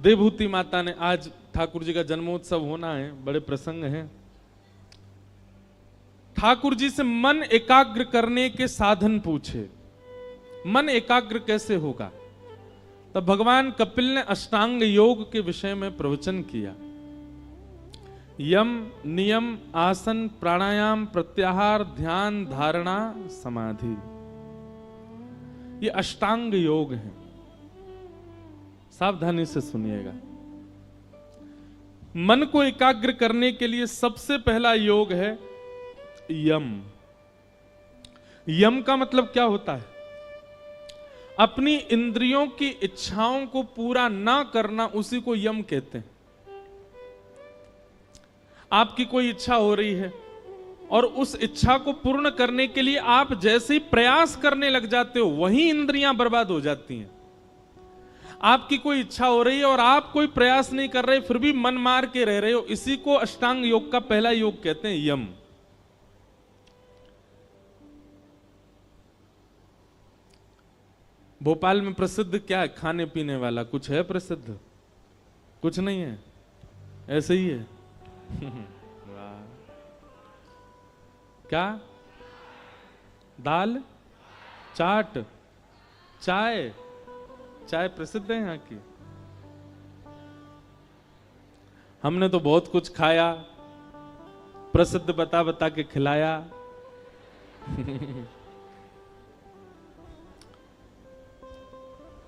देवभूति माता ने, आज ठाकुर जी का जन्मोत्सव होना है, बड़े प्रसंग हैं, ठाकुर जी से मन एकाग्र करने के साधन पूछे। मन एकाग्र कैसे होगा? तब भगवान कपिल ने अष्टांग योग के विषय में प्रवचन किया। यम, नियम, आसन, प्राणायाम, प्रत्याहार, ध्यान, धारणा, समाधि, ये अष्टांग योग हैं। सावधानी से सुनिएगा। मन को एकाग्र करने के लिए सबसे पहला योग है यम। यम का मतलब क्या होता है? अपनी इंद्रियों की इच्छाओं को पूरा ना करना, उसी को यम कहते हैं। आपकी कोई इच्छा हो रही है और उस इच्छा को पूर्ण करने के लिए आप जैसे ही प्रयास करने लग जाते हो, वहीं इंद्रियां बर्बाद हो जाती हैं। आपकी कोई इच्छा हो रही है और आप कोई प्रयास नहीं कर रहे, फिर भी मन मार के रह रहे हो, इसी को अष्टांग योग का पहला योग कहते हैं, यम। भोपाल में प्रसिद्ध क्या है खाने पीने वाला? कुछ है प्रसिद्ध? कुछ नहीं है, ऐसे ही है। वाह। क्या? दाल, चाट, चाय। चाय प्रसिद्ध है यहाँ की। हमने तो बहुत कुछ खाया, प्रसिद्ध बता बता के खिलाया।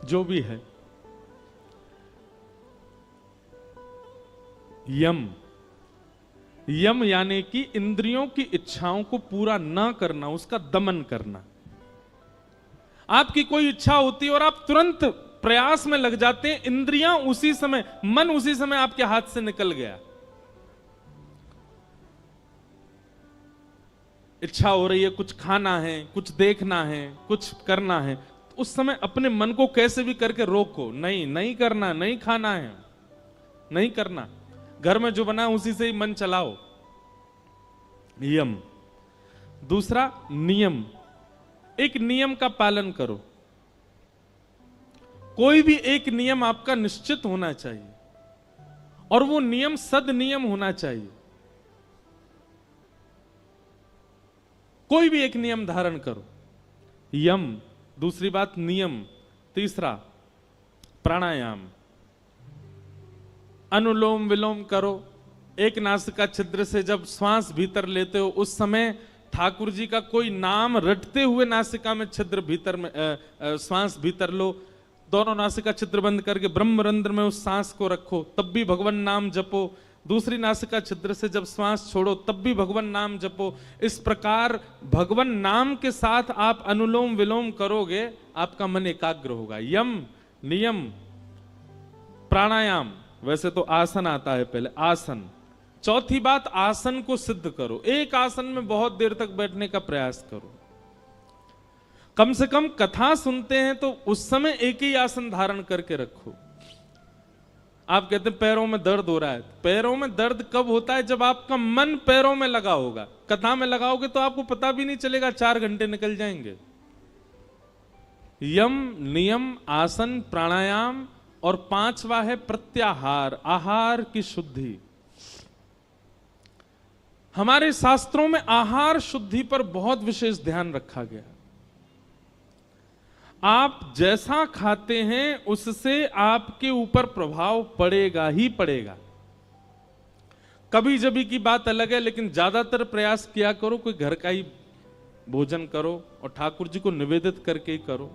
जो भी है, यम। यम यानी कि इंद्रियों की इच्छाओं को पूरा ना करना, उसका दमन करना। आपकी कोई इच्छा होती है और आप तुरंत प्रयास में लग जाते हैं, इंद्रियां उसी समय, मन उसी समय आपके हाथ से निकल गया। इच्छा हो रही है, कुछ खाना है, कुछ देखना है, कुछ करना है, उस समय अपने मन को कैसे भी करके रोको। नहीं, नहीं करना, नहीं खाना है, नहीं करना। घर में जो बना उसी से ही मन चलाओ। यम। दूसरा नियम। एक नियम का पालन करो। कोई भी एक नियम आपका निश्चित होना चाहिए और वो नियम सद नियम होना चाहिए। कोई भी एक नियम धारण करो। यम, दूसरी बात नियम, तीसरा प्राणायाम। अनुलोम विलोम करो। एक नासिका छिद्र से जब श्वास भीतर लेते हो, उस समय ठाकुर जी का कोई नाम रटते हुए नासिका में छिद्र भीतर में श्वास भीतर लो। दोनों नासिका छिद्र बंद करके ब्रह्मरंध्र में उस सांस को रखो, तब भी भगवान नाम जपो। दूसरी नासिका छिद्र से जब श्वास छोड़ो, तब भी भगवान नाम जपो। इस प्रकार भगवान नाम के साथ आप अनुलोम विलोम करोगे, आपका मन एकाग्र होगा। यम, नियम, प्राणायाम। वैसे तो आसन आता है पहले, आसन। चौथी बात, आसन को सिद्ध करो। एक आसन में बहुत देर तक बैठने का प्रयास करो। कम से कम कथा सुनते हैं तो उस समय एक ही आसन धारण करके रखो। आप कहते हैं पैरों में दर्द हो रहा है। पैरों में दर्द कब होता है? जब आपका मन पैरों में लगा होगा। कथा में लगाओगे तो आपको पता भी नहीं चलेगा, 4 घंटे निकल जाएंगे। यम, नियम, आसन, प्राणायाम और 5वां है प्रत्याहार, आहार की शुद्धि। हमारे शास्त्रों में आहार शुद्धि पर बहुत विशेष ध्यान रखा गया। आप जैसा खाते हैं उससे आपके ऊपर प्रभाव पड़ेगा ही पड़ेगा। कभी जभी की बात अलग है, लेकिन ज्यादातर प्रयास किया करो कोई घर का ही भोजन करो और ठाकुर जी को निवेदित करके ही करो।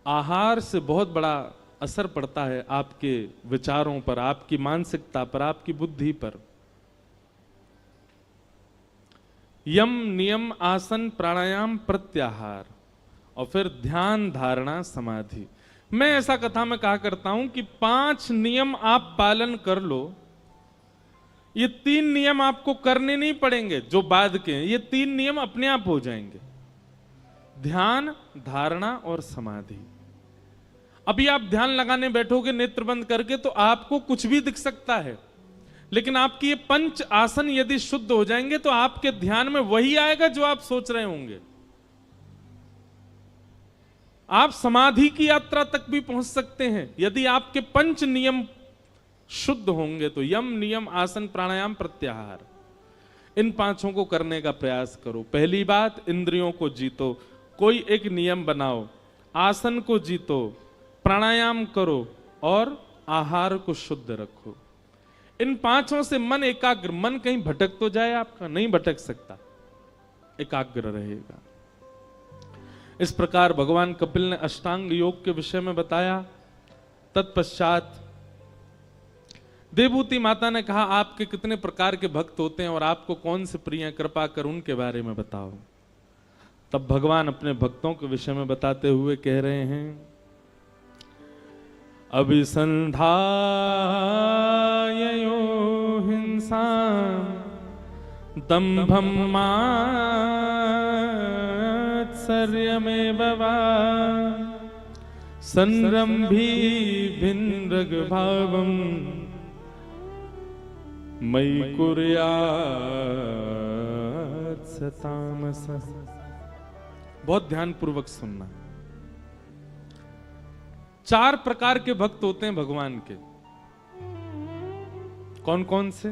आहार से बहुत बड़ा असर पड़ता है आपके विचारों पर, आपकी मानसिकता पर, आपकी बुद्धि पर। यम, नियम, आसन, प्राणायाम, प्रत्याहार और फिर ध्यान, धारणा, समाधि। मैं ऐसा कथा में कहा करता हूं कि 5 नियम आप पालन कर लो। ये 3 नियम आपको करने नहीं पड़ेंगे जो बाद के हैं, ये 3 नियम अपने आप हो जाएंगे। ध्यान, धारणा और समाधि। अभी आप ध्यान लगाने बैठोगे नेत्र बंद करके तो आपको कुछ भी दिख सकता है, लेकिन आपकी ये 5 आसन यदि शुद्ध हो जाएंगे तो आपके ध्यान में वही आएगा जो आप सोच रहे होंगे। आप समाधि की यात्रा तक भी पहुंच सकते हैं यदि आपके 5 नियम शुद्ध होंगे तो। यम, नियम, आसन, प्राणायाम, प्रत्याहार, इन 5 को करने का प्रयास करो। पहली बात, इंद्रियों को जीतो, कोई एक नियम बनाओ, आसन को जीतो, प्राणायाम करो और आहार को शुद्ध रखो। इन 5 से मन एकाग्र, मन कहीं भटक तो जाए आपका, नहीं भटक सकता, एकाग्र रहेगा। इस प्रकार भगवान कपिल ने अष्टांग योग के विषय में बताया। तत्पश्चात देवभूति माता ने कहा, आपके कितने प्रकार के भक्त होते हैं और आपको कौन से प्रिय हैं, कृपा कर उनके बारे में बताओ। तब भगवान अपने भक्तों के विषय में बताते हुए कह रहे हैं, अभिसंधाययो हिंसा दंभं मात्सर्यमेव वा संरंभी भिन्नग भावं मयि कुर्यात् स तामसः। बहुत ध्यान पूर्वक सुनना। 4 प्रकार के भक्त होते हैं भगवान के। कौन कौन से?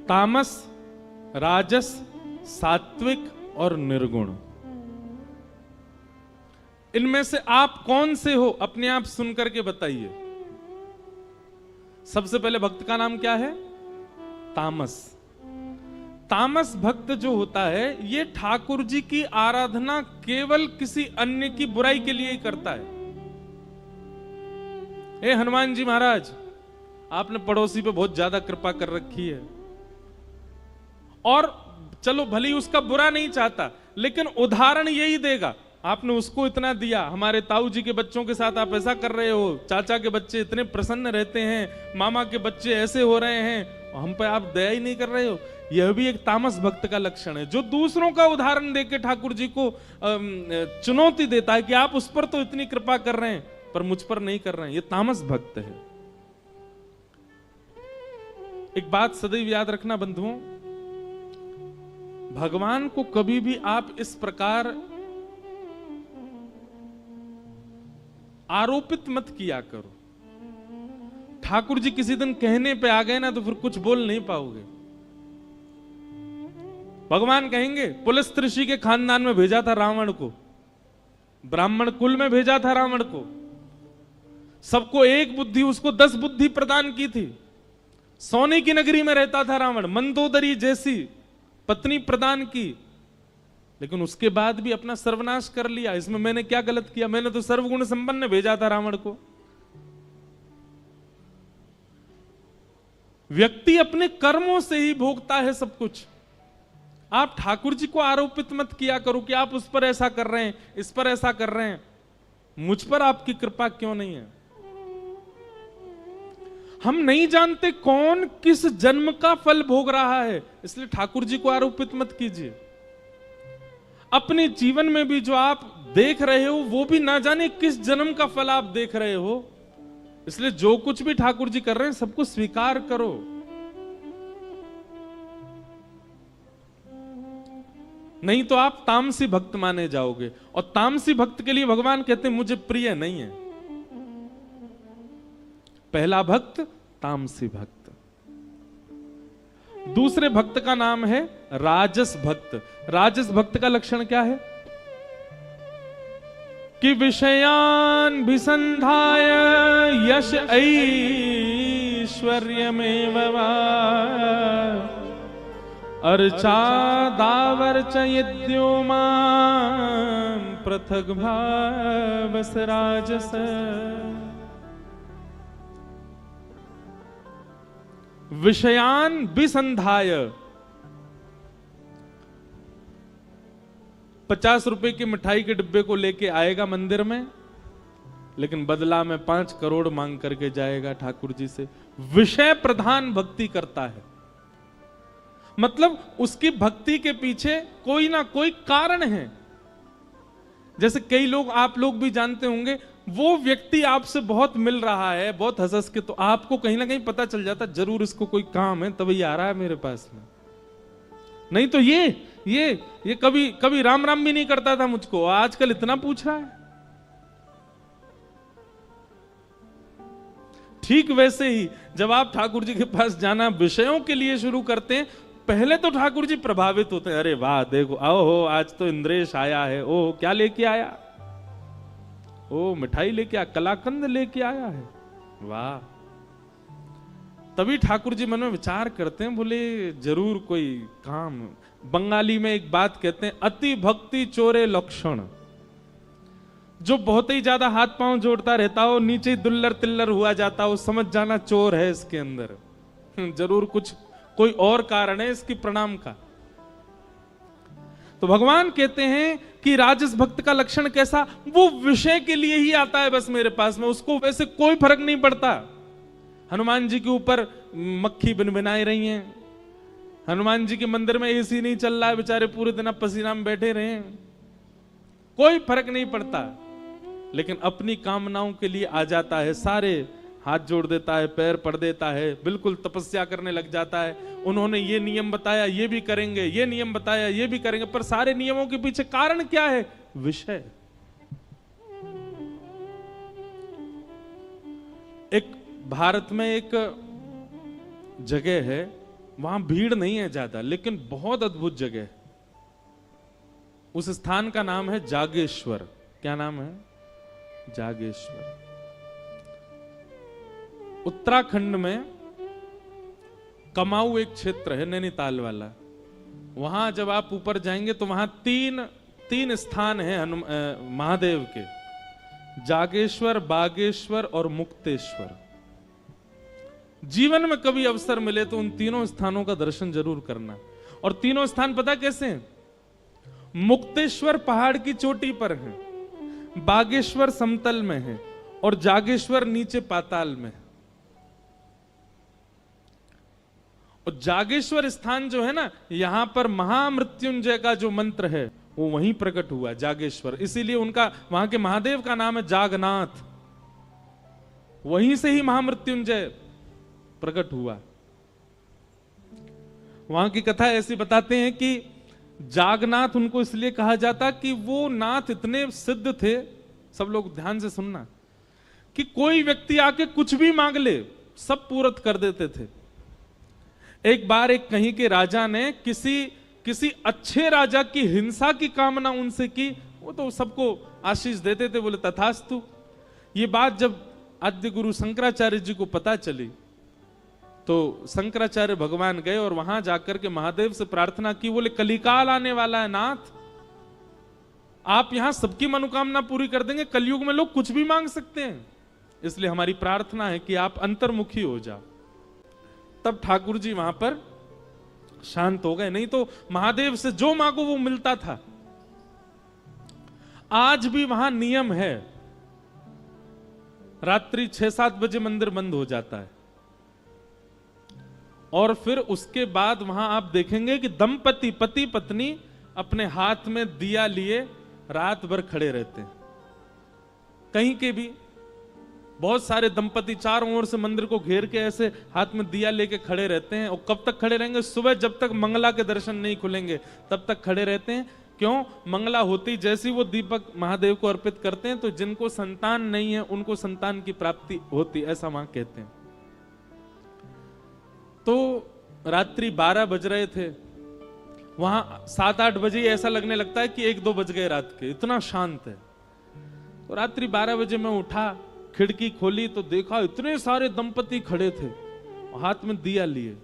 तामस, राजस, सात्विक और निर्गुण। इनमें से आप कौन से हो, अपने आप सुनकर के बताइए। सबसे पहले भक्त का नाम क्या है? तामस। तामस भक्त जो होता है ये ठाकुर जी की आराधना केवल किसी अन्य की बुराई के लिए ही करता है। ए हनुमान जी महाराज, आपने पड़ोसी पे बहुत ज्यादा कृपा कर रखी है और चलो भली उसका बुरा नहीं चाहता, लेकिन उदाहरण यही देगा, आपने उसको इतना दिया, हमारे ताऊ जी के बच्चों के साथ आप ऐसा कर रहे हो, चाचा के बच्चे इतने प्रसन्न रहते हैं, मामा के बच्चे ऐसे हो रहे हैं, हम पे आप दया ही नहीं कर रहे हो। यह भी एक तामस भक्त का लक्षण है, जो दूसरों का उदाहरण देके ठाकुर जी को चुनौती देता है कि आप उस पर तो इतनी कृपा कर रहे हैं पर मुझ पर नहीं कर रहे हैं। यह तामस भक्त है। एक बात सदैव याद रखना बंधुओं, भगवान को कभी भी आप इस प्रकार आरोपित मत किया करो। ठाकुर जी किसी दिन कहने पे आ गए ना तो फिर कुछ बोल नहीं पाओगे। भगवान कहेंगे पुलस्त ऋषि के खानदान में भेजा था रावण को, ब्राह्मण कुल में भेजा था रावण को, सबको एक बुद्धि, उसको 10 बुद्धि प्रदान की थी। सोने की नगरी में रहता था रावण, मंदोदरी जैसी पत्नी प्रदान की, लेकिन उसके बाद भी अपना सर्वनाश कर लिया। इसमें मैंने क्या गलत किया? मैंने तो सर्वगुण संपन्न भेजा था रावण को। व्यक्ति अपने कर्मों से ही भोगता है सब कुछ। आप ठाकुर जी को आरोपित मत किया करो कि आप उस पर ऐसा कर रहे हैं, इस पर ऐसा कर रहे हैं, मुझ पर आपकी कृपा क्यों नहीं है। हम नहीं जानते कौन किस जन्म का फल भोग रहा है, इसलिए ठाकुर जी को आरोपित मत कीजिए। अपने जीवन में भी जो आप देख रहे हो वो भी ना जाने किस जन्म का फल आप देख रहे हो, इसलिए जो कुछ भी ठाकुर जी कर रहे हैं सबको स्वीकार करो। नहीं तो आप तामसी भक्त माने जाओगे, और तामसी भक्त के लिए भगवान कहते हैं मुझे प्रिय नहीं है। पहला भक्त तामसी भक्त। दूसरे भक्त का नाम है राजस भक्त। राजस भक्त का लक्षण क्या है? कि विषयान विसंधाय यश ऐश्वर्यमेव वा अर्चा दावर्च यद्यो मां पृथग भावस राजस। विषयान विसंधाय, 50 रुपए की मिठाई के डिब्बे को लेके आएगा मंदिर में, लेकिन बदला में 5 करोड़ मांग करके जाएगा ठाकुर जी से। विषय प्रधान भक्ति करता है, मतलब उसकी भक्ति के पीछे कोई ना कोई कारण है। जैसे कई लोग, आप लोग भी जानते होंगे, वो व्यक्ति आपसे बहुत मिल रहा है, बहुत हंस के, तो आपको कहीं ना कहीं पता चल जाता जरूर इसको कोई काम है तभी आ रहा है मेरे पास में। नहीं तो ये कभी कभी राम राम भी नहीं करता था मुझको, आजकल इतना पूछ रहा है। ठीक वैसे ही जब आप ठाकुर जी के पास जाना विषयों के लिए शुरू करते हैं, पहले तो ठाकुर जी प्रभावित होते हैं, अरे वाह देखो, आओ हो आज तो इंद्रेश आया है, ओ क्या लेके आया, ओ मिठाई लेके आया, कलाकंद लेके आया है, वाह। तभी ठाकुर जी मन में विचार करते हैं, बोले जरूर कोई काम। बंगाली में एक बात कहते हैं, अति भक्ति चोरे लक्षण। जो बहुत ही ज्यादा हाथ पांव जोड़ता रहता हो, नीचे दुल्लर तिल्लर हुआ जाता हो, समझ जाना चोर है इसके अंदर, जरूर कुछ कोई और कारण है इसकी प्रणाम का। तो भगवान कहते हैं कि राजस भक्त का लक्षण कैसा, वो विषय के लिए ही आता है बस मेरे पास में, उसको वैसे कोई फर्क नहीं पड़ता। हनुमान जी के ऊपर मक्खी बिनबिनाई रही हैं, हनुमान जी के मंदिर में एसी नहीं चल रहा है, बेचारे पूरे दिन पसीना में बैठे रहे हैं, कोई फर्क नहीं पड़ता। लेकिन अपनी कामनाओं के लिए आ जाता है, सारे हाथ जोड़ देता है, पैर पड़ देता है, बिल्कुल तपस्या करने लग जाता है। उन्होंने ये नियम बताया, ये भी करेंगे, ये नियम बताया, ये भी करेंगे, पर सारे नियमों के पीछे कारण क्या है, विषय। एक भारत में एक जगह है, वहां भीड़ नहीं है ज्यादा, लेकिन बहुत अद्भुत जगह है। उस स्थान का नाम है जागेश्वर। क्या नाम है? जागेश्वर। उत्तराखंड में कमाऊ एक क्षेत्र है, नैनीताल वाला। वहां जब आप ऊपर जाएंगे तो वहां तीन स्थान है महादेव के, जागेश्वर, बागेश्वर और मुक्तेश्वर। जीवन में कभी अवसर मिले तो उन तीनों स्थानों का दर्शन जरूर करना। और तीनों स्थान पता कैसे हैं? मुक्तेश्वर पहाड़ की चोटी पर है, बागेश्वर समतल में है और जागेश्वर नीचे पाताल में है। और जागेश्वर स्थान जो है ना, यहां पर महामृत्युंजय का जो मंत्र है वो वहीं प्रकट हुआ, जागेश्वर। इसीलिए उनका, वहां के महादेव का नाम है जागनाथ। वहीं से ही महामृत्युंजय प्रकट हुआ। वहां की कथा ऐसी बताते हैं कि जागनाथ उनको इसलिए कहा जाता कि वो नाथ इतने सिद्ध थे, सब लोग ध्यान से सुनना, कि कोई व्यक्ति आके कुछ भी मांग ले, सब पूरत कर देते थे। एक बार एक कहीं के राजा ने किसी अच्छे राजा की हिंसा की कामना उनसे की, वो तो सबको आशीष देते थे, बोले तथास्तु। ये बात जब आद्य गुरु शंकराचार्य जी को पता चली तो शंकराचार्य भगवान गए और वहां जाकर के महादेव से प्रार्थना की, बोले कलिकाल आने वाला है नाथ, आप यहां सबकी मनोकामना पूरी कर देंगे, कलयुग में लोग कुछ भी मांग सकते हैं, इसलिए हमारी प्रार्थना है कि आप अंतर्मुखी हो जाओ। तब ठाकुर जी वहां पर शांत हो गए, नहीं तो महादेव से जो मांगो वो मिलता था। आज भी वहां नियम है, रात्रि 6-7 बजे मंदिर बंद हो जाता है और फिर उसके बाद वहां आप देखेंगे कि दंपति, पति पत्नी अपने हाथ में दिया लिए रात भर खड़े रहते हैं। कहीं के भी बहुत सारे दंपति चारों ओर से मंदिर को घेर के ऐसे हाथ में दिया लेके खड़े रहते हैं। और कब तक खड़े रहेंगे? सुबह जब तक मंगला के दर्शन नहीं खुलेंगे तब तक खड़े रहते हैं। क्यों? मंगला होती जैसी वो दीपक महादेव को अर्पित करते हैं तो जिनको संतान नहीं है उनको संतान की प्राप्ति होती, ऐसा वहां कहते हैं। तो रात्रि 12 बज रहे थे, वहां 7-8 बजे ऐसा लगने लगता है कि 1-2 बज गए रात के, इतना शांत है। तो रात्रि 12 बजे मैं उठा, खिड़की खोली तो देखा इतने सारे दंपति खड़े थे, हाथ में दिया लिए।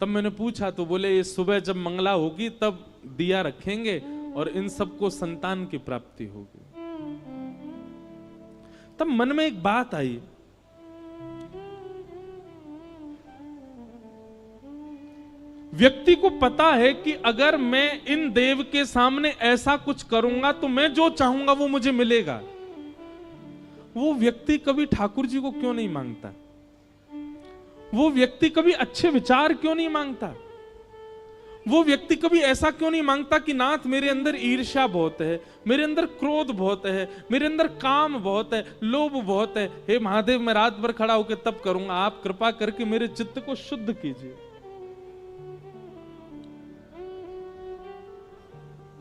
तब मैंने पूछा तो बोले ये सुबह जब मंगला होगी तब दिया रखेंगे और इन सबको संतान की प्राप्ति होगी। तब मन में एक बात आई, व्यक्ति को पता है कि अगर मैं इन देव के सामने ऐसा कुछ करूंगा तो मैं जो चाहूंगा वो मुझे मिलेगा। वो व्यक्ति कभी ठाकुर जी को क्यों नहीं मांगता? वो व्यक्ति कभी अच्छे विचार क्यों नहीं मांगता? वो व्यक्ति कभी ऐसा क्यों नहीं मांगता कि नाथ मेरे अंदर ईर्ष्या बहुत है, मेरे अंदर क्रोध बहुत है, मेरे अंदर काम बहुत है, लोभ बहुत है, हे महादेव मैं रात भर खड़ा होकर तब करूंगा, आप कृपा करके मेरे चित्त को शुद्ध कीजिए।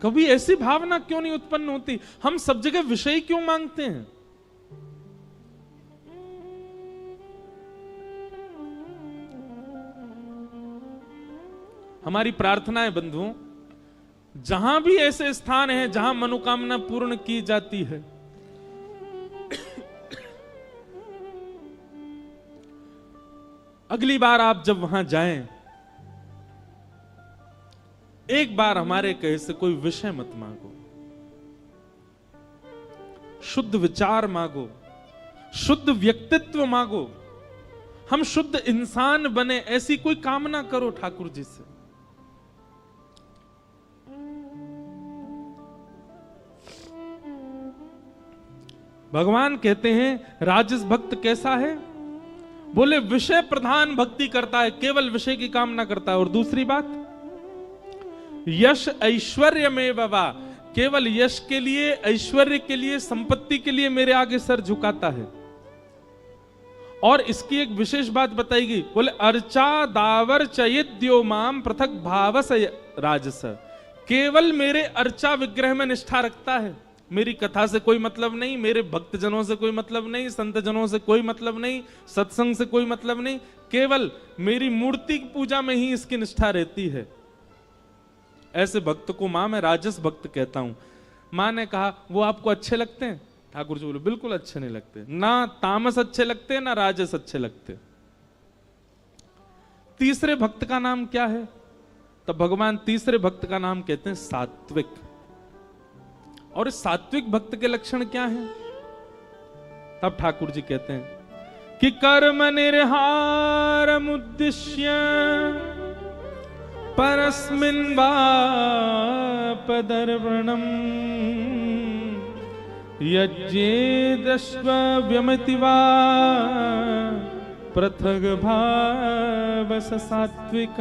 कभी ऐसी भावना क्यों नहीं उत्पन्न होती? हम सब जगह विषय क्यों मांगते हैं? हमारी प्रार्थना है बंधुओं, जहां भी ऐसे स्थान हैं जहां मनोकामना पूर्ण की जाती है, अगली बार आप जब वहां जाएं, एक बार हमारे कहे से कोई विषय मत मांगो, शुद्ध विचार मांगो, शुद्ध व्यक्तित्व मांगो, हम शुद्ध इंसान बने, ऐसी कोई कामना करो ठाकुर जी से। भगवान कहते हैं राजस भक्त कैसा है? बोले विषय प्रधान भक्ति करता है, केवल विषय की कामना करता है। और दूसरी बात, यश ऐश्वर्य में बाबा, केवल यश के लिए, ऐश्वर्य के लिए, संपत्ति के लिए मेरे आगे सर झुकाता है। और इसकी एक विशेष बात बताएगी, बोले अर्चा दावर चयिद्यो माम पृथक भावस राजस, केवल मेरे अर्चा विग्रह में निष्ठा रखता है, मेरी कथा से कोई मतलब नहीं, मेरे भक्तजनों से कोई मतलब नहीं, संत जनों से कोई मतलब नहीं, सत्संग से कोई मतलब नहीं, केवल मेरी मूर्ति की पूजा में ही इसकी निष्ठा रहती है। ऐसे भक्त को मां मैं राजस भक्त कहता हूं। मां ने कहा वो आपको अच्छे लगते हैं? ठाकुर जी बोले बिल्कुल अच्छे नहीं लगते, ना तामस अच्छे लगते ना राजस अच्छे लगते। तीसरे भक्त का नाम क्या है? तब भगवान तीसरे भक्त का नाम कहते हैं सात्विक। और इस सात्विक भक्त के लक्षण क्या हैं? तब ठाकुर जी कहते हैं कि कर्म निर्हारम उद्दिश्य परस्मिन् वापदर्पणम् यज्ञेदश्व व्यमति वा पृथग भावस सात्विक।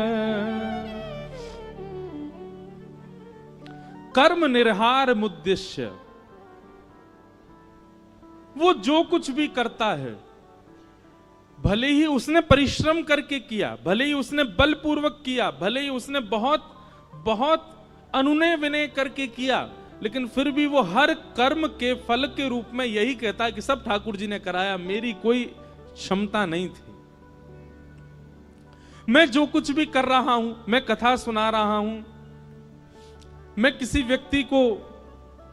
कर्म निर्हार मुद्देश्य, वो जो कुछ भी करता है, भले ही उसने परिश्रम करके किया, भले ही उसने बलपूर्वक किया, भले ही उसने बहुत बहुत अनुनय विनय करके किया, लेकिन फिर भी वो हर कर्म के फल के रूप में यही कहता है कि सब ठाकुर जी ने कराया, मेरी कोई क्षमता नहीं थी। मैं जो कुछ भी कर रहा हूं, मैं कथा सुना रहा हूं, मैं किसी व्यक्ति को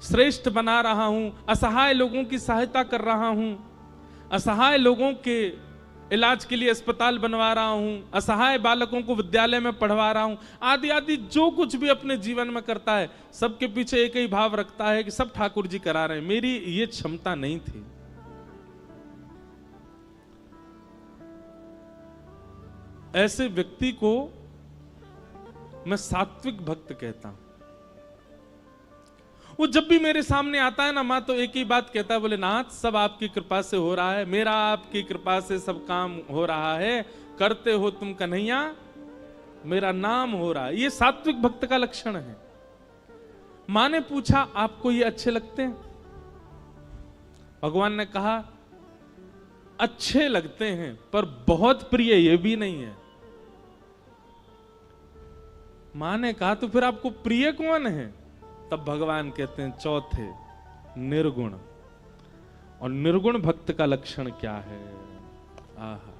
श्रेष्ठ बना रहा हूं, असहाय लोगों की सहायता कर रहा हूं, असहाय लोगों के इलाज के लिए अस्पताल बनवा रहा हूं, असहाय बालकों को विद्यालय में पढ़वा रहा हूं, आदि आदि जो कुछ भी अपने जीवन में करता है, सबके पीछे एक ही भाव रखता है कि सब ठाकुर जी करा रहे हैं, मेरी ये क्षमता नहीं थी। ऐसे व्यक्ति को मैं सात्विक भक्त कहता हूं। वो जब भी मेरे सामने आता है ना मां, तो एक ही बात कहता है, बोले नाथ सब आपकी कृपा से हो रहा है, मेरा आपकी कृपा से सब काम हो रहा है, करते हो तुम कन्हैया, मेरा नाम हो रहा है। ये सात्विक भक्त का लक्षण है। मां ने पूछा आपको ये अच्छे लगते हैं? भगवान ने कहा अच्छे लगते हैं, पर बहुत प्रिय ये भी नहीं है। मां ने कहा तो फिर आपको प्रिय कौन है? तब भगवान कहते हैं चौथे, निर्गुण। और निर्गुण भक्त का लक्षण क्या है? आहा।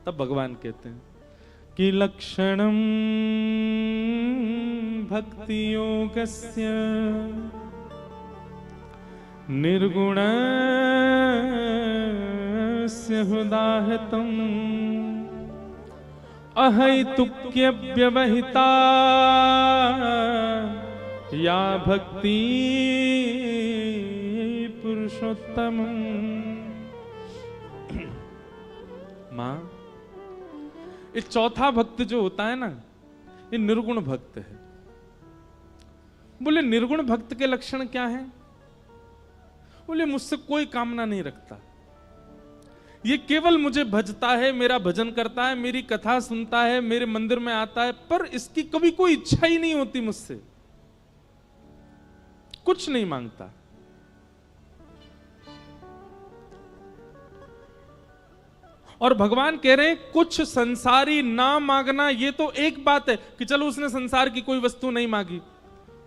तब भगवान कहते हैं कि लक्षणम भक्ति योगस्य निर्गुणस्य हुदाहतम अहैतुक्य व्यवहिता या भक्ति पुरुषोत्तम। मां, ये चौथा भक्त जो होता है ना, ये निर्गुण भक्त है। बोले निर्गुण भक्त के लक्षण क्या है? बोले मुझसे कोई कामना नहीं रखता, ये केवल मुझे भजता है, मेरा भजन करता है, मेरी कथा सुनता है, मेरे मंदिर में आता है, पर इसकी कभी कोई इच्छा ही नहीं होती मुझसे, कुछ नहीं मांगता। और भगवान कह रहे हैं कुछ संसारी ना मांगना, ये तो एक बात है कि चलो उसने संसार की कोई वस्तु नहीं मांगी,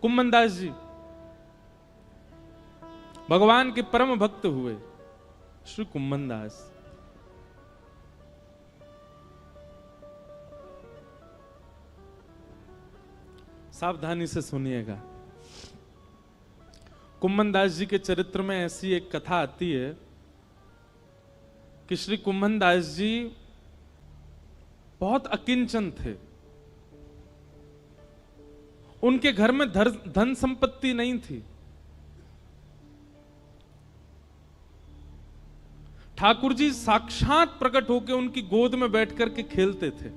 कुम्मनदास जी भगवान के परम भक्त हुए, श्री कुम्मनदास। सावधानी से सुनिएगा। कुम्मनदास जी के चरित्र में ऐसी एक कथा आती है कि श्री कुम्मनदास जी बहुत अकिंचन थे। उनके घर में धन संपत्ति नहीं थी। ठाकुर जी साक्षात प्रकट होकर उनकी गोद में बैठ करके खेलते थे।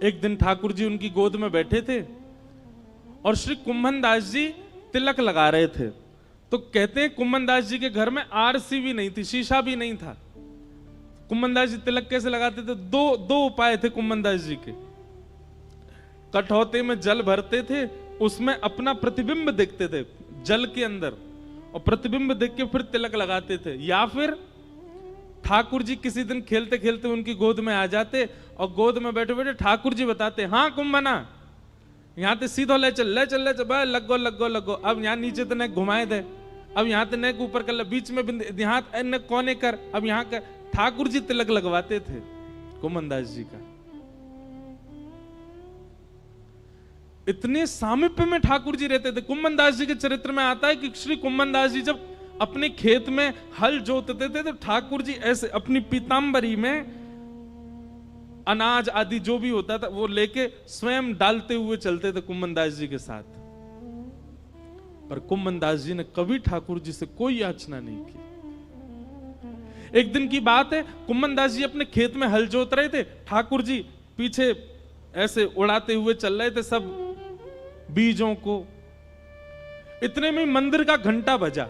एक दिन ठाकुर जी उनकी गोद में बैठे थे और श्री कुम्मनदास जी तिलक लगा रहे थे। तो कहते हैं कुम्मनदास जी के घर में आरसी भी नहीं थी, शीशा भी नहीं था। कुम्मनदास जी तिलक कैसे लगाते थे? दो उपाय थे कुम्मनदास जी के। कठौते में जल भरते थे, उसमें अपना प्रतिबिंब देखते थे जल के अंदर, और प्रतिबिंब देख के फिर तिलक लगाते थे। या फिर ठाकुर जी किसी दिन खेलते खेलते उनकी गोद में आ जाते और गोद में बैठे बैठे ठाकुर जी बताते, हाँ कुम्मना यहाँ ते सीधो ले चल लगो, अब यहाँ नीचे तो नेक घुमाए दे, अब यहाँ ते नेक ऊपर कर ले, बीच में यहाँ कोने कर, अब यहाँ कर। ठाकुर जी तिलक लगवाते थे कुम्मनदास जी का। इतने सामीप्य में ठाकुर जी रहते थे। कुम्मनदास जी के चरित्र में आता है कि श्री कुम्मनदास जी जब अपने खेत में हल जोतते थे तो ठाकुर जी ऐसे अपनी पीतांबरी में अनाज आदि जो भी होता था वो लेके स्वयं डालते हुए चलते थे कुम्मनदास जी के साथ। पर कुम्मनदास जी ने कभी ठाकुर जी से कोई याचना नहीं की। एक दिन की बात है, कुम्मनदास जी अपने खेत में हल जोत रहे थे, ठाकुर जी पीछे ऐसे उड़ाते हुए चल रहे थे सब बीजों को। इतने में मंदिर का घंटा बजा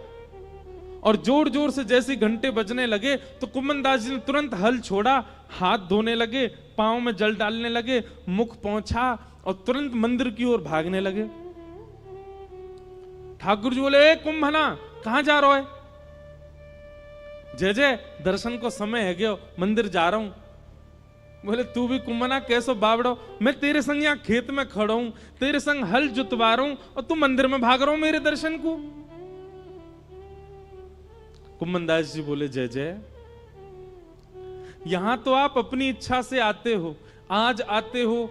और जोर जोर से जैसे घंटे बजने लगे तो कुम्मनदास जी ने तुरंत हल छोड़ा, हाथ धोने लगे, पांव में जल डालने लगे, मुख पोंछा और तुरंत मंदिर की ओर भागने लगे। ठाकुर जी बोले, ए कुंभना कहां जा रहा है? जय जय दर्शन को समय है गयो, मंदिर जा रहा हूं। बोले, तू भी कुंभना कैसो बावड़ो, मैं तेरे संग यहां खेत में खड़ा हूं, तेरे संग हल जुतवा रहा हूं और तू मंदिर में भाग रहा हूं मेरे दर्शन को। कुम्मनदास जी बोले, जय जय यहां तो आप अपनी इच्छा से आते हो, आज आते हो,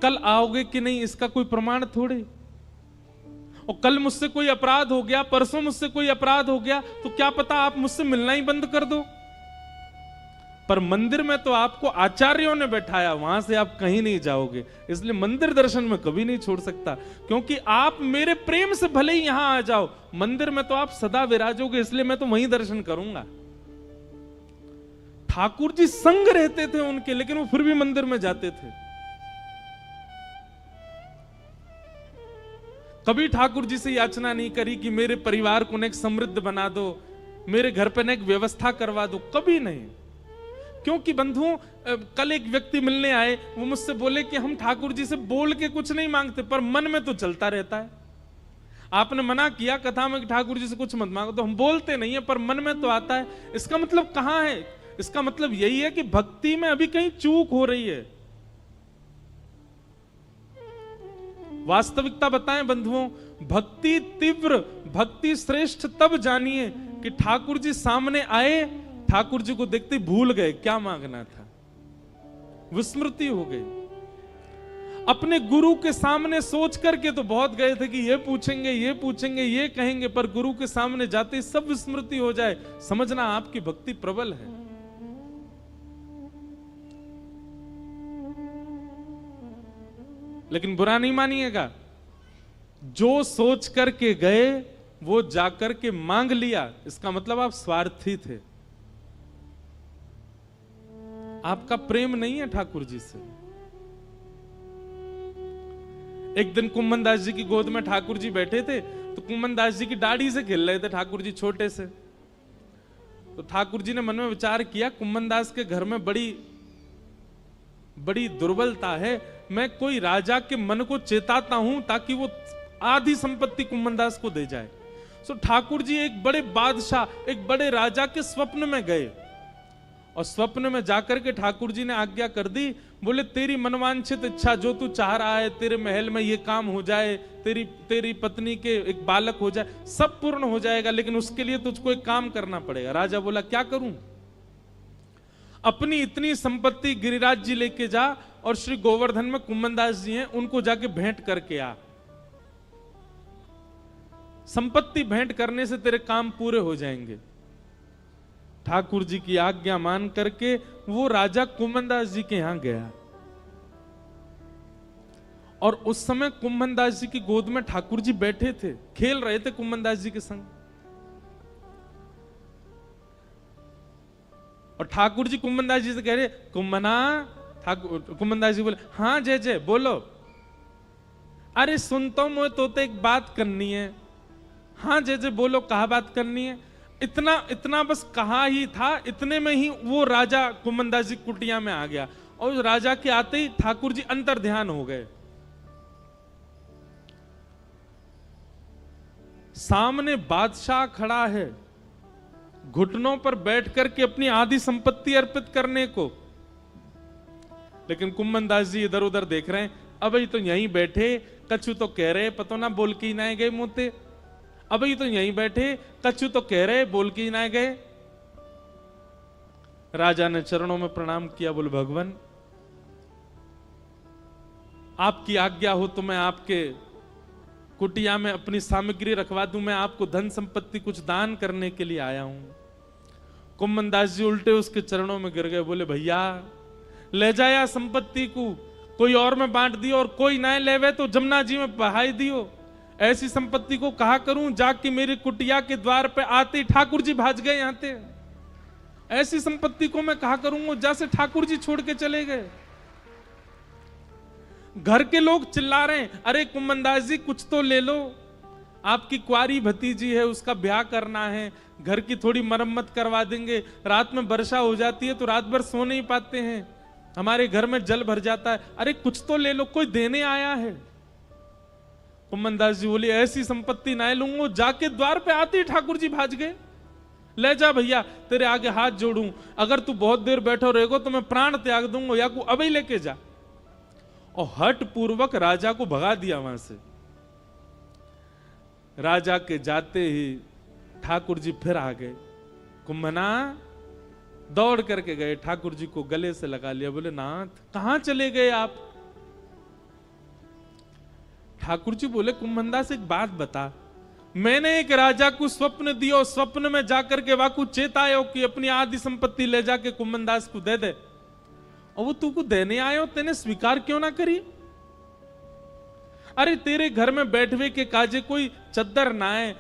कल आओगे कि नहीं इसका कोई प्रमाण थोड़े। और कल मुझसे कोई अपराध हो गया, परसों मुझसे कोई अपराध हो गया तो क्या पता आप मुझसे मिलना ही बंद कर दो। पर मंदिर में तो आपको आचार्यों ने बैठाया, वहां से आप कहीं नहीं जाओगे, इसलिए मंदिर दर्शन में कभी नहीं छोड़ सकता। क्योंकि आप मेरे प्रेम से भले ही यहां आ जाओ, मंदिर में तो आप सदा विराजोगे, इसलिए मैं तो वहीं दर्शन करूंगा। ठाकुर जी संग रहते थे उनके, लेकिन वो फिर भी मंदिर में जाते थे। कभी ठाकुर जी से याचना नहीं करी कि मेरे परिवार को नेक समृद्ध बना दो, मेरे घर पे नेक व्यवस्था करवा दो, कभी नहीं। क्योंकि बंधुओं, कल एक व्यक्ति मिलने आए, वो मुझसे बोले कि हम ठाकुर जी से बोल के कुछ नहीं मांगते पर मन में तो चलता रहता है। आपने मना किया कथा में कि ठाकुर जी से कुछ मत मांगो, तो हम बोलते नहीं है पर मन में तो आता है। इसका मतलब कहां है? इसका मतलब यही है कि भक्ति में अभी कहीं चूक हो रही है। वास्तविकता बताएं बंधुओं, भक्ति तीव्र, भक्ति श्रेष्ठ तब जानिए कि ठाकुर जी सामने आए, ठाकुर जी को देखते भूल गए क्या मांगना था, विस्मृति हो गई। अपने गुरु के सामने सोच करके तो बहुत गए थे कि ये पूछेंगे, ये पूछेंगे, ये कहेंगे, पर गुरु के सामने जाते सब विस्मृति हो जाए, समझना आपकी भक्ति प्रबल है। लेकिन बुरा नहीं मानिएगा, जो सोच करके गए वो जाकर के मांग लिया, इसका मतलब आप स्वार्थी थे, आपका प्रेम नहीं है ठाकुर जी से। एक दिन कुम्मनदास जी की गोद में ठाकुर जी बैठे थे, तो कुम्मनदास जी की दाढ़ी से खेल रहे थे ठाकुर जी छोटे से। तो ठाकुर जी ने मन में विचार किया, कुम्मनदास के घर में बड़ी दुर्बलता है, मैं कोई राजा के मन को चेताता हूं ताकि वो आधी संपत्ति कुम्मनदास को दे जाए। सो ठाकुर जी एक बड़े बादशाह, एक बड़े राजा के स्वप्न में गए और स्वप्न में जाकर के ठाकुर जी ने आज्ञा कर दी, बोले तेरी मनवांछित इच्छा जो तू चाह रहा है, तेरे महल में ये काम हो जाए, तेरी पत्नी के एक बालक हो जाए, सब पूर्ण हो जाएगा, लेकिन उसके लिए तुझको एक काम करना पड़ेगा। राजा बोला क्या करूं? अपनी इतनी संपत्ति गिरिराज जी लेके जा और श्री गोवर्धन में कुम्मनदास जी हैं उनको जाके भेंट करके आ। संपत्ति भेंट करने से तेरे काम पूरे हो जाएंगे। ठाकुर जी की आज्ञा मान करके वो राजा कुम्मनदास जी के यहां गया और उस समय कुम्मनदास जी की गोद में ठाकुर जी बैठे थे, खेल रहे थे कुम्मनदास जी के संग। और ठाकुर जी कुम्मनदास जी से कह रहे कुम्मना। कुम्मनदास जी बोले हाँ जय जय बोलो। अरे सुनता हूं मैं तो एक बात करनी है। हाँ जय जय बोलो, कहा बात करनी है? इतना बस कहा ही था, इतने में ही वो राजा कुम्मनदास जी कुटिया में आ गया और उस राजा के आते ही ठाकुर जी अंतर ध्यान हो गए। सामने बादशाह खड़ा है, घुटनों पर बैठ करके अपनी आधी संपत्ति अर्पित करने को, लेकिन कुम्मनदास जी इधर उधर देख रहे हैं। अबे तो यहीं बैठे, कछु तो कह रहे, पतो ना बोल के ही ना गए मोते। अबे तो यहीं बैठे, कछु तो कह रहे, बोल के ही ना गए। राजा ने चरणों में प्रणाम किया, बोले भगवान आपकी आज्ञा हो तो मैं आपके कुटिया में अपनी सामग्री रखवा दूं, मैं आपको धन संपत्ति कुछ दान करने के लिए आया हूं। कुम्मनदास जी उल्टे उसके चरणों में गिर गए, बोले भैया ले जाया संपत्ति को, कोई और में बांट दियो और कोई ना लेवे तो जमुना जी में बहाई दियो। ऐसी संपत्ति को कहा करूं, जाके मेरी कुटिया के द्वार पे आते ठाकुर जी भाज गए यहाँ थे। ऐसी संपत्ति को मैं कहा करूंगा, जैसे ठाकुर जी छोड़ के चले गए। घर के लोग चिल्ला रहे हैं, अरे कुम्मनदास जी कुछ तो ले लो, आपकी कुआरी भतीजी है, उसका ब्याह करना है, घर की थोड़ी मरम्मत करवा देंगे। रात में वर्षा हो जाती है तो रात भर सो नहीं पाते हैं, हमारे घर में जल भर जाता है, अरे कुछ तो ले लो, कोई देने आया है। कुम्मनदास जी बोले ऐसी संपत्ति ना लूंगा, जाके द्वार पे आते ही ठाकुर जी भाज गए। ले जा भैया, तेरे आगे हाथ जोड़ूं, अगर तू बहुत देर बैठो रहेगो तो मैं प्राण त्याग दूंगा, या को अभी लेके जा। और हट पूर्वक राजा को भगा दिया वहां से। राजा के जाते ही ठाकुर जी फिर आ गए। कुम्मना दौड़ करके गए, ठाकुर जी को गले से लगा लिया, बोले नाथ कहां चले गए आप? ठाकुर जी बोले कुम्मनदास एक बात बता, मैंने एक राजा को स्वप्न दियो, स्वप्न में जाकर के वाकू चेतायो कि अपनी आधी संपत्ति ले जाके कुम्मनदास को दे दे, और वो तू को देने आयो, तेने स्वीकार क्यों ना करी? अरे तेरे घर में बैठवे के काजे कोई चद्दर ना है,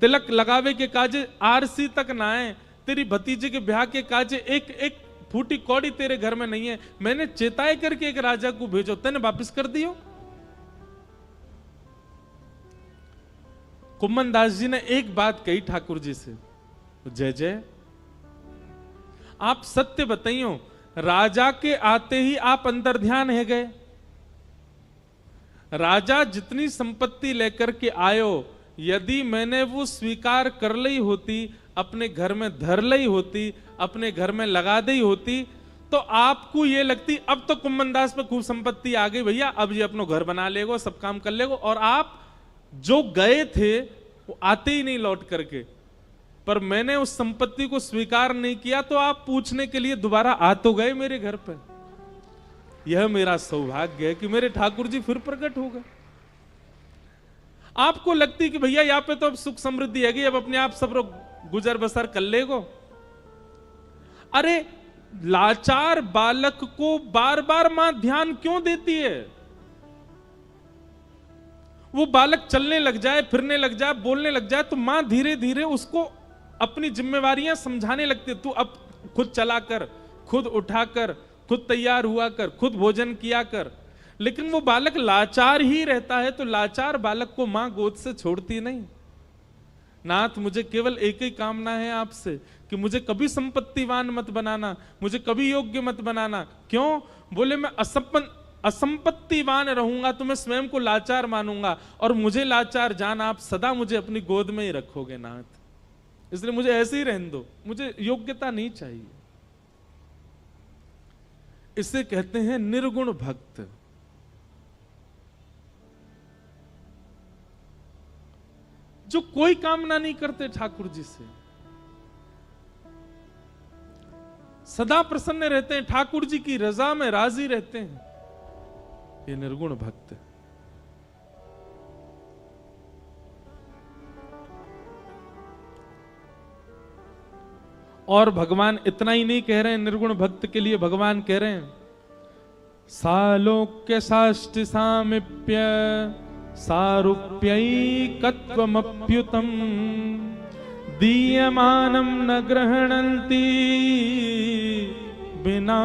तिलक लगावे के काजे आरसी तक ना है, तेरी भतीजे के ब्याह के काजे एक फूटी कौड़ी तेरे घर में नहीं है। मैंने चेताए करके एक राजा को भेजो, तेने वापिस कर दियो। कुम्मनदास जी ने एक बात कही ठाकुर जी से, जय जय आप सत्य बताइयो, राजा के आते ही आप अंतर ध्यान है गए। राजा जितनी संपत्ति लेकर के आयो, यदि मैंने वो स्वीकार कर ली होती, अपने घर में धर ली होती, अपने घर में लगा दी होती, तो आपको ये लगती अब तो कुम्मनदास पे खूब संपत्ति आ गई भैया, अब ये अपनो घर बना लेगो, सब काम कर लेगो, और आप जो गए थे वो आते ही नहीं लौट करके। पर मैंने उस संपत्ति को स्वीकार नहीं किया तो आप पूछने के लिए दोबारा आ तो गए मेरे घर पर। यह मेरा सौभाग्य है कि मेरे ठाकुर जी फिर प्रकट हो गए। आपको लगती कि भैया यहाँ पे तो अब सुख समृद्धि है, अब अपने आप सब गुजर बसर कर लेगो। अरे लाचार बालक को बार बार मां ध्यान क्यों देती है? वो बालक चलने लग जाए, फिरने लग जाए, बोलने लग जाए, तो मां धीरे धीरे उसको अपनी जिम्मेवारियां समझाने लगती है। तू अब खुद चला कर, खुद उठा कर, खुद तैयार हुआ कर, खुद भोजन किया कर। लेकिन वो बालक लाचार ही रहता है, तो लाचार बालक को मां गोद से छोड़ती नहीं। नाथ मुझे केवल एक ही कामना है आपसे कि मुझे कभी संपत्तिवान मत बनाना, मुझे कभी योग्य मत बनाना। क्यों? बोले मैं असंपत्तिवान रहूंगा तो मैं स्वयं को लाचार मानूंगा, और मुझे लाचार जान आप सदा मुझे अपनी गोद में ही रखोगे नाथ। इसलिए मुझे ऐसे ही रहने दो, मुझे योग्यता नहीं चाहिए। इसे कहते हैं निर्गुण भक्त। जो कोई कामना नहीं करते ठाकुर जी से, सदा प्रसन्न रहते हैं, ठाकुर जी की रजा में राजी रहते हैं, ये निर्गुण भक्त। और भगवान इतना ही नहीं कह रहे हैं, निर्गुण भक्त के लिए भगवान कह रहे हैं सालोक्य साष्टि सामिप्य सारूप्यैकत्वमप्युतम् दीयमानं न गृह्णन्ति बिना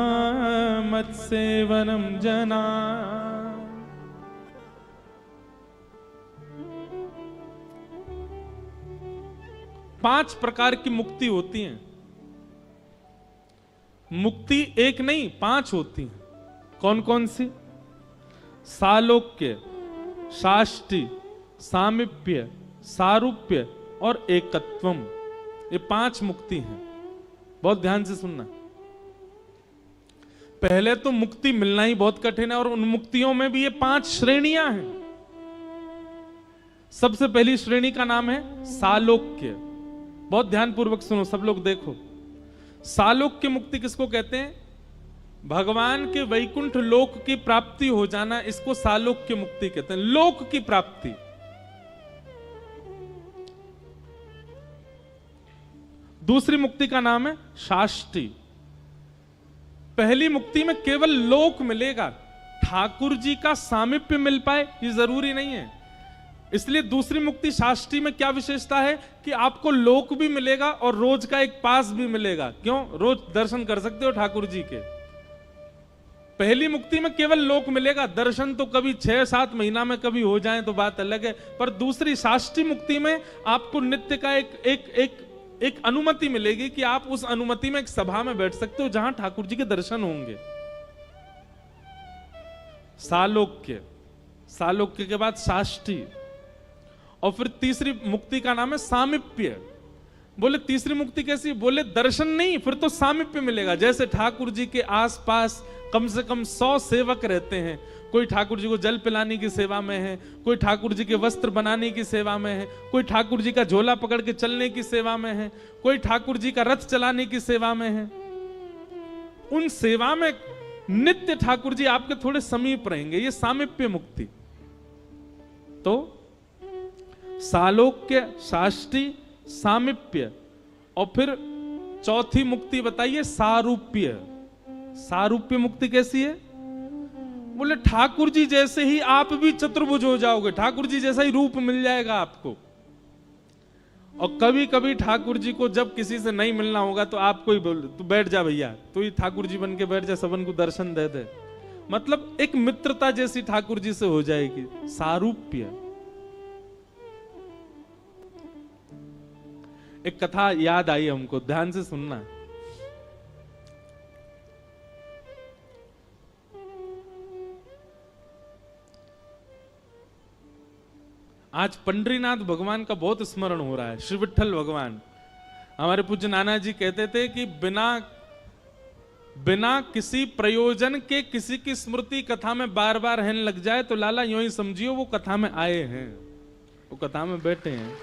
मत्सेवनं जना। पांच प्रकार की मुक्ति होती है। मुक्ति एक नहीं, पांच होती हैं। कौन कौन सी? सालोक्य, साष्टि, सामिप्य, सारूप्य और एकत्वम। ये पांच मुक्ति हैं। बहुत ध्यान से सुनना। पहले तो मुक्ति मिलना ही बहुत कठिन है, और उन मुक्तियों में भी ये पांच श्रेणियां हैं। सबसे पहली श्रेणी का नाम है सालोक्य। बहुत ध्यानपूर्वक सुनो, सब लोग देखो। सालोक्य मुक्ति किसको कहते हैं? भगवान के वैकुंठ लोक की प्राप्ति हो जाना, इसको सालोक्य मुक्ति कहते हैं। लोक की प्राप्ति। दूसरी मुक्ति का नाम है साष्टि। पहली मुक्ति में केवल लोक मिलेगा, ठाकुर जी का सामीप्य मिल पाए ये जरूरी नहीं है। इसलिए दूसरी मुक्ति साष्टि में क्या विशेषता है कि आपको लोक भी मिलेगा और रोज का एक पास भी मिलेगा। क्यों? रोज दर्शन कर सकते हो ठाकुर जी के। पहली मुक्ति में केवल लोक मिलेगा, दर्शन तो कभी 6-7 महीना में कभी हो जाए तो बात अलग है। पर दूसरी साष्टि मुक्ति में आपको नित्य का एक अनुमति मिलेगी कि आप उस अनुमति में एक सभा में बैठ सकते हो जहां ठाकुर जी के दर्शन होंगे। सालोक्य, सालोक्य के बाद साष्टि, और फिर तीसरी मुक्ति का नाम है सामीप्य। बोले तीसरी मुक्ति कैसी? बोले दर्शन नहीं, फिर तो सामीप्य मिलेगा। जैसे ठाकुर जी के आसपास कम से कम 100 सेवक रहते हैं। कोई ठाकुर जी को जल पिलाने की सेवा में है, कोई ठाकुर जी के वस्त्र बनाने की सेवा में है, कोई ठाकुर जी का झोला पकड़ के चलने की सेवा में है, कोई ठाकुर जी का रथ चलाने की सेवा में है। उन सेवा में नित्य ठाकुर जी आपके थोड़े समीप रहेंगे, ये सामीप्य मुक्ति। तो सालोक्य, साष्टि, सामीप्य, और फिर चौथी मुक्ति बताइए सारूप्य। सारूप्य मुक्ति कैसी है? बोले ठाकुर जी जैसे ही आप भी चतुर्भुज हो जाओगे, ठाकुर जी जैसा ही रूप मिल जाएगा आपको। और कभी कभी ठाकुर जी को जब किसी से नहीं मिलना होगा तो आपको ही बोल, तू बैठ जा भैया, तू ही ठाकुर जी बन के बैठ जा, सबन को दर्शन दे दे। मतलब एक मित्रता जैसी ठाकुर जी से हो जाएगी। सारूप्य। एक कथा याद आई हमको, ध्यान से सुनना। आज पंडरीनाथ भगवान का बहुत स्मरण हो रहा है। श्री विठ्ठल भगवान, हमारे पूज्य नाना जी कहते थे कि बिना किसी प्रयोजन के किसी की स्मृति कथा में बार बार रहने लग जाए तो लाला यूं ही समझियो वो कथा में आए हैं, वो कथा में बैठे हैं।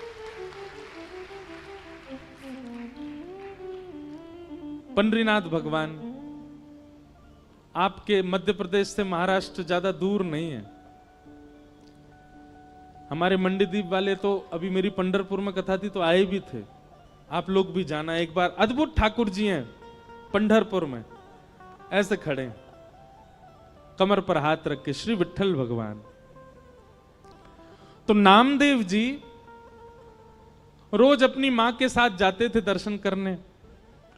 पंडरीनाथ भगवान आपके मध्य प्रदेश से महाराष्ट्र ज्यादा दूर नहीं है। हमारे मंडीदीप वाले तो अभी मेरी पंढरपुर में कथा थी तो आए भी थे। आप लोग भी जाना एक बार। अद्भुत ठाकुर जी हैं पंढरपुर में, ऐसे खड़े कमर पर हाथ रख के, श्री विठ्ठल भगवान। तो नामदेव जी रोज अपनी मां के साथ जाते थे दर्शन करने।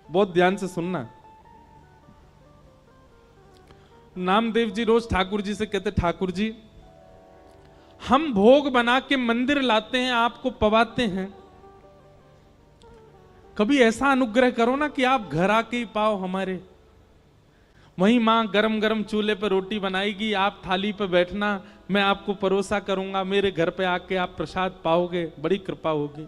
बहुत ध्यान से सुनना। नामदेव जी रोज ठाकुर जी से कहते, ठाकुर जी हम भोग बना के मंदिर लाते हैं, आपको पवाते हैं, कभी ऐसा अनुग्रह करो ना कि आप घर आके ही पाओ हमारे। वहीं मां गरम गरम चूल्हे पर रोटी बनाएगी, आप थाली पर बैठना, मैं आपको परोसा करूंगा, मेरे घर पे आके आप प्रसाद पाओगे, बड़ी कृपा होगी।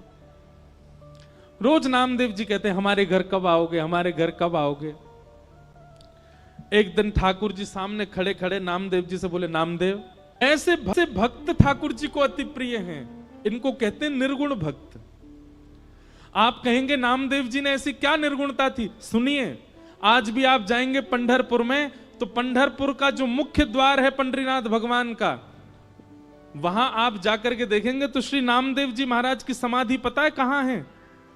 रोज नामदेव जी कहते हैं हमारे घर कब आओगे, हमारे घर कब आओगे। एक दिन ठाकुर जी सामने खड़े खड़े नामदेव जी से बोले, नामदेव, ऐसे भक्त ठाकुर जी को अति प्रिय हैं, इनको कहते हैं निर्गुण भक्त। आप कहेंगे नामदेव जी ने ऐसी क्या निर्गुणता थी? सुनिए, आज भी आप जाएंगे पंढरपुर में तो पंढरपुर का जो मुख्य द्वार है पंडरीनाथ भगवान का, वहां आप जाकर के देखेंगे तो श्री नामदेव जी महाराज की समाधि पता है कहां है?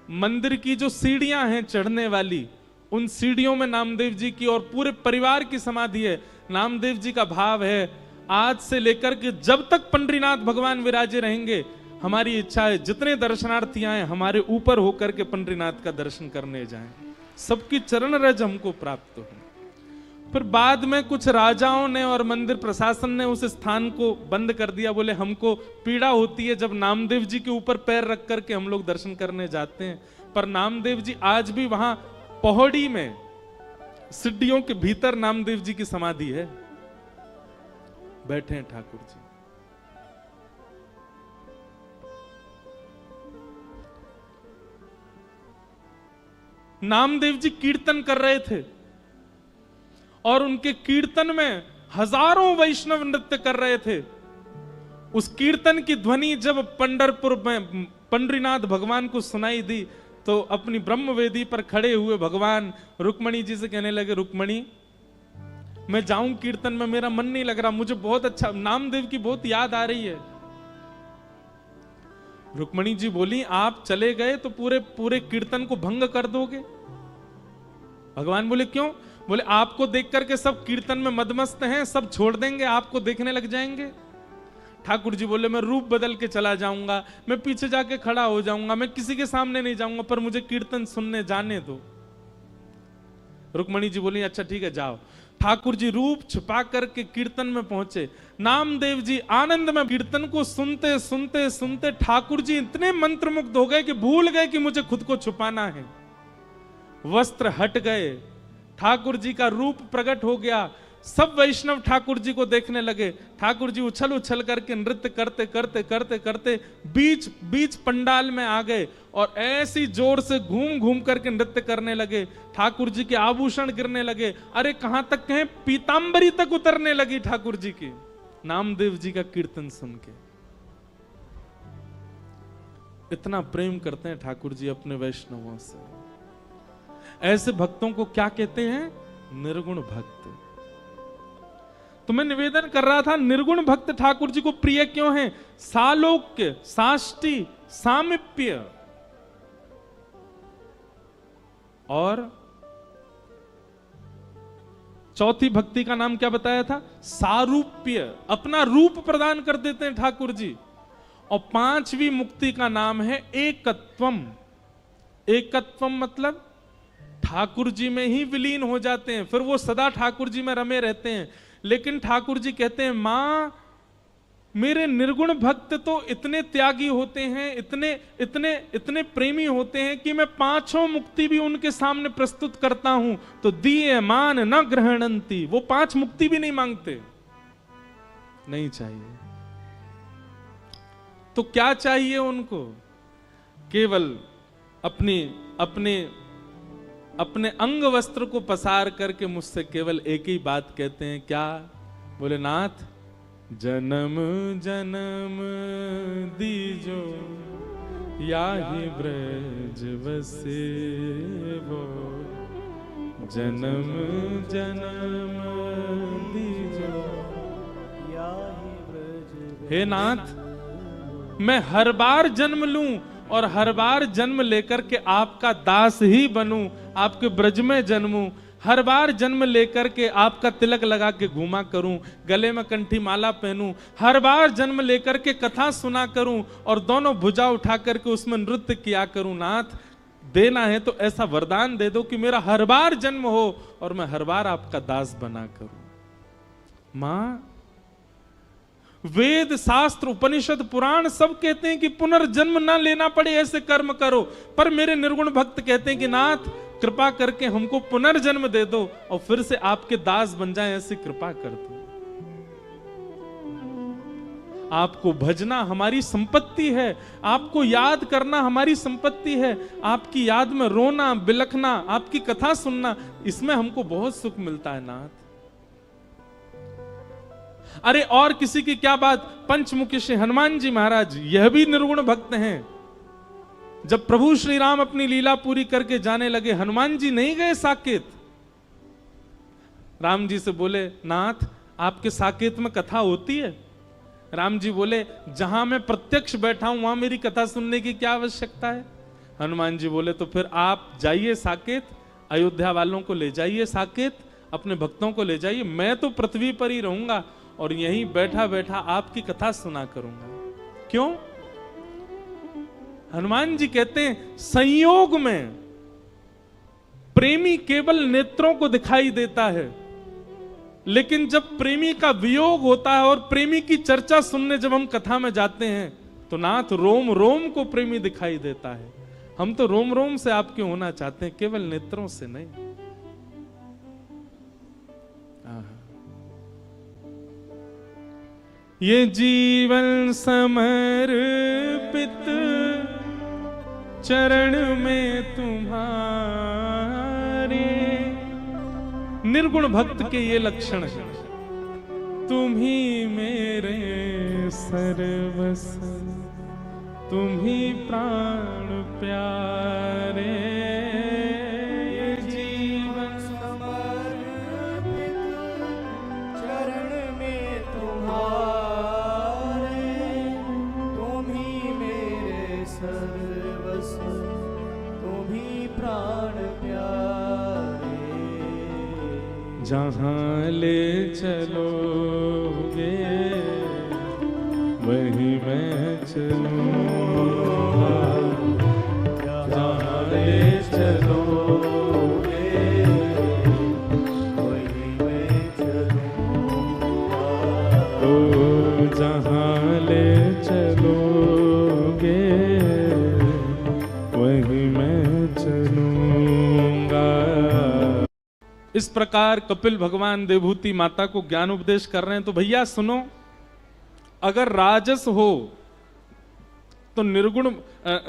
मंदिर की जो सीढ़ियां हैं चढ़ने वाली, उन सीढ़ियों में नामदेव जी की और पूरे परिवार की समाधि है। नामदेव जी का भाव है, आज से लेकर के जब तक पंडरीनाथ भगवान विराजे रहेंगे, हमारी इच्छा है जितने दर्शनार्थी आए हमारे ऊपर होकर के पंडरीनाथ का दर्शन करने जाएं, सबकी चरण रज हमको प्राप्त हो। फिर बाद में कुछ राजाओं ने और मंदिर प्रशासन ने उस स्थान को बंद कर दिया, बोले हमको पीड़ा होती है जब नामदेव जी के ऊपर पैर रख करके हम लोग दर्शन करने जाते हैं। पर नामदेव जी आज भी वहां पौड़ी में सिड्डियों के भीतर नामदेव जी की समाधि है, बैठे हैं ठाकुर जी। नामदेव जी कीर्तन कर रहे थे और उनके कीर्तन में हजारों वैष्णव नृत्य कर रहे थे। उस कीर्तन की ध्वनि जब पंढरपुर में पंडरीनाथ भगवान को सुनाई दी तो अपनी ब्रह्मवेदी पर खड़े हुए भगवान रुक्मणी जी से कहने लगे, रुक्मणी, मैं जाऊं कीर्तन में, मेरा मन नहीं लग रहा, मुझे बहुत अच्छा नामदेव की बहुत याद आ रही है। रुक्मणी जी बोली, आप चले गए तो पूरे पूरे कीर्तन को भंग कर दोगे। भगवान बोले, क्यों? बोले, आपको देख करके सब कीर्तन में मदमस्त हैं, सब छोड़ देंगे, आपको देखने लग जाएंगे। ठाकुर जी बोले, मैं रूप बदल के चला जाऊंगा, मैं पीछे जाके खड़ा हो जाऊंगा, मैं किसी के सामने नहीं जाऊंगा, पर मुझे कीर्तन सुनने जाने दो। रुक्मणी जी बोली, अच्छा ठीक है, जाओ। ठाकुर जी रूप छुपा करके कीर्तन में पहुंचे। नामदेव जी आनंद में कीर्तन को सुनते सुनते सुनते ठाकुर जी इतने मंत्रमुग्ध हो गए कि भूल गए कि मुझे खुद को छुपाना है। वस्त्र हट गए, ठाकुर जी का रूप प्रकट हो गया। सब वैष्णव ठाकुर जी को देखने लगे। ठाकुर जी उछल उछल करके नृत्य करते करते करते करते बीच बीच पंडाल में आ गए और ऐसी जोर से घूम घूम करके नृत्य करने लगे। ठाकुर जी के आभूषण गिरने लगे, अरे कहां तक कहें पीतांबरी तक उतरने लगी ठाकुर जी की, नामदेव जी का कीर्तन सुन के। इतना प्रेम करते हैं ठाकुर जी अपने वैष्णवों से। ऐसे भक्तों को क्या कहते हैं? निर्गुण भक्त। तो मैं निवेदन कर रहा था, निर्गुण भक्त ठाकुर जी को प्रिय क्यों है? सालोक्य, साष्टी, सामिप्य और चौथी भक्ति का नाम क्या बताया था? सारूप्य, अपना रूप प्रदान कर देते हैं ठाकुर जी। और पांचवी मुक्ति का नाम है एकत्वम। एकत्वम मतलब ठाकुर जी में ही विलीन हो जाते हैं, फिर वो सदा ठाकुर जी में रमे रहते हैं। लेकिन ठाकुर जी कहते हैं, मां मेरे निर्गुण भक्त तो इतने त्यागी होते हैं, इतने इतने इतने प्रेमी होते हैं कि मैं पांचों मुक्ति भी उनके सामने प्रस्तुत करता हूं तो दिए मान न ग्रहणंती, वो पांच मुक्ति भी नहीं मांगते, नहीं चाहिए। तो क्या चाहिए उनको? केवल अपने अपने अपने अंग वस्त्र को पसार करके मुझसे केवल एक ही बात कहते हैं, क्या? बोले, नाथ जन्म जन्म दीजो याहि ब्रज बसे वो, जन्म जन्म दीजो याहि ब्रज। हे नाथ, मैं हर बार जन्म लूं और हर बार जन्म लेकर के आपका दास ही बनूं, आपके ब्रज में जन्मूं, हर बार जन्म लेकर के आपका तिलक लगा के घूमा करूं, गले में कंठी माला पहनूं, हर बार जन्म लेकर के कथा सुना करूं और दोनों भुजा उठा करके उसमें नृत्य किया करूं। नाथ, देना है तो ऐसा वरदान दे दो कि मेरा हर बार जन्म हो और मैं हर बार आपका दास बना करूं। मां, वेद शास्त्र उपनिषद पुराण सब कहते हैं कि पुनर्जन्म ना लेना पड़े ऐसे कर्म करो, पर मेरे निर्गुण भक्त कहते हैं कि नाथ कृपा करके हमको पुनर्जन्म दे दो और फिर से आपके दास बन जाए, ऐसी कृपा कर दो। आपको भजना हमारी संपत्ति है, आपको याद करना हमारी संपत्ति है, आपकी याद में रोना बिलखना, आपकी कथा सुनना, इसमें हमको बहुत सुख मिलता है नाथ। अरे और किसी की क्या बात, पंचमुखी श्री हनुमान जी महाराज यह भी निर्गुण भक्त हैं। जब प्रभु श्री राम अपनी लीला पूरी करके जाने लगे, हनुमान जी नहीं गए साकेत। राम जी से बोले, नाथ आपके साकेत में कथा होती है? राम जी बोले, जहां मैं प्रत्यक्ष बैठा हूं वहां मेरी कथा सुनने की क्या आवश्यकता है? हनुमान जी बोले, तो फिर आप जाइए साकेत, अयोध्या वालों को ले जाइए साकेत, अपने भक्तों को ले जाइए, मैं तो पृथ्वी पर ही रहूंगा और यहीं बैठा बैठा आपकी कथा सुना करूंगा। क्यों? हनुमान जी कहते हैं, संयोग में प्रेमी केवल नेत्रों को दिखाई देता है, लेकिन जब प्रेमी का वियोग होता है और प्रेमी की चर्चा सुनने जब हम कथा में जाते हैं तो नाथ रोम रोम को प्रेमी दिखाई देता है। हम तो रोम रोम से आपके होना चाहते हैं, केवल नेत्रों से नहीं। ये जीवन समर्पित चरण में तुम्हारे, निर्गुण भक्त के ये लक्षण है। तुम ही मेरे सर्वस्व, तुम ही प्राण प्यारे, ये जीवन समर्पित चरण में तुम्हारे, तुम ही मेरे सर्वस्व, तुम ही प्राण प्यारे। जहां ले चलोगे वहीं मैं चलूंगा, जहां ले चलोगे वहीं मैं चलूंगा, तो जहां ले चलोगे वहीं मैं चलूंगा। इस प्रकार कपिल भगवान देवहूति माता को ज्ञान उपदेश कर रहे हैं। तो भैया सुनो, अगर राजस हो तो निर्गुण,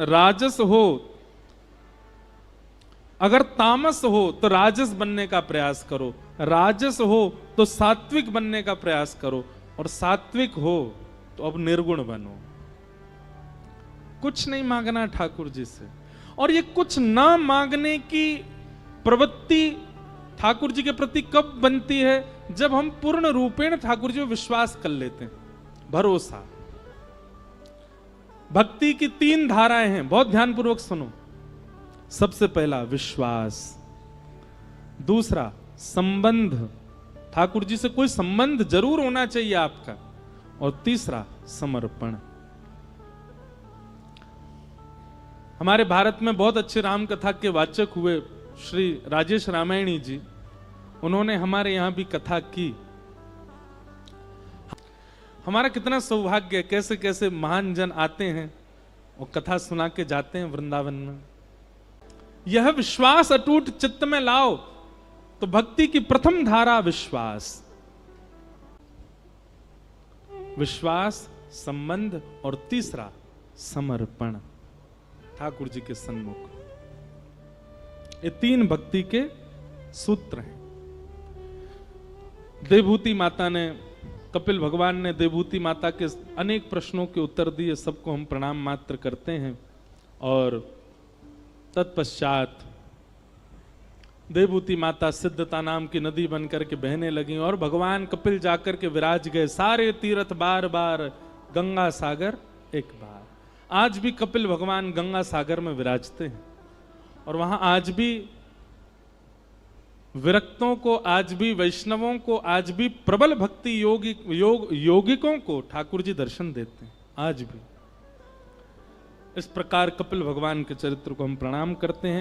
राजस हो, अगर तामस हो तो राजस बनने का प्रयास करो, राजस हो तो सात्विक बनने का प्रयास करो, और सात्विक हो तो अब निर्गुण बनो। कुछ नहीं मांगना ठाकुर जी से। और ये कुछ ना मांगने की प्रवृत्ति ठाकुर जी के प्रति कब बनती है? जब हम पूर्ण रूपेण ठाकुर जी को विश्वास कर लेते हैं, भरोसा। भक्ति की 3 धाराएं हैं, बहुत ध्यानपूर्वक सुनो। सबसे पहला विश्वास, दूसरा संबंध, ठाकुर जी से कोई संबंध जरूर होना चाहिए आपका, और तीसरा समर्पण। हमारे भारत में बहुत अच्छे राम कथा के वाचक हुए श्री राजेश रामायणी जी, उन्होंने हमारे यहां भी कथा की। हमारा कितना सौभाग्य है, कैसे कैसे महान जन आते हैं और कथा सुना के जाते हैं वृंदावन में। यह विश्वास अटूट चित्त में लाओ। तो भक्ति की प्रथम धारा विश्वास, विश्वास, संबंध, और तीसरा समर्पण ठाकुर जी के सन्मुख। ये 3 भक्ति के सूत्र हैं। देवहूति माता ने, कपिल भगवान ने देवहूति माता के अनेक प्रश्नों के उत्तर दिए, सबको हम प्रणाम मात्र करते हैं। और तत्पश्चात देवहूति माता सिद्धता नाम की नदी बनकर के बहने लगी और भगवान कपिल जाकर के विराज गए। सारे तीर्थ बार बार, गंगा सागर एक बार। आज भी कपिल भगवान गंगा सागर में विराजते हैं और वहां आज भी विरक्तों को, आज भी वैष्णवों को, आज भी प्रबल भक्ति यौगिकों को ठाकुर जी दर्शन देते हैं आज भी। इस प्रकार कपिल भगवान के चरित्र को हम प्रणाम करते हैं।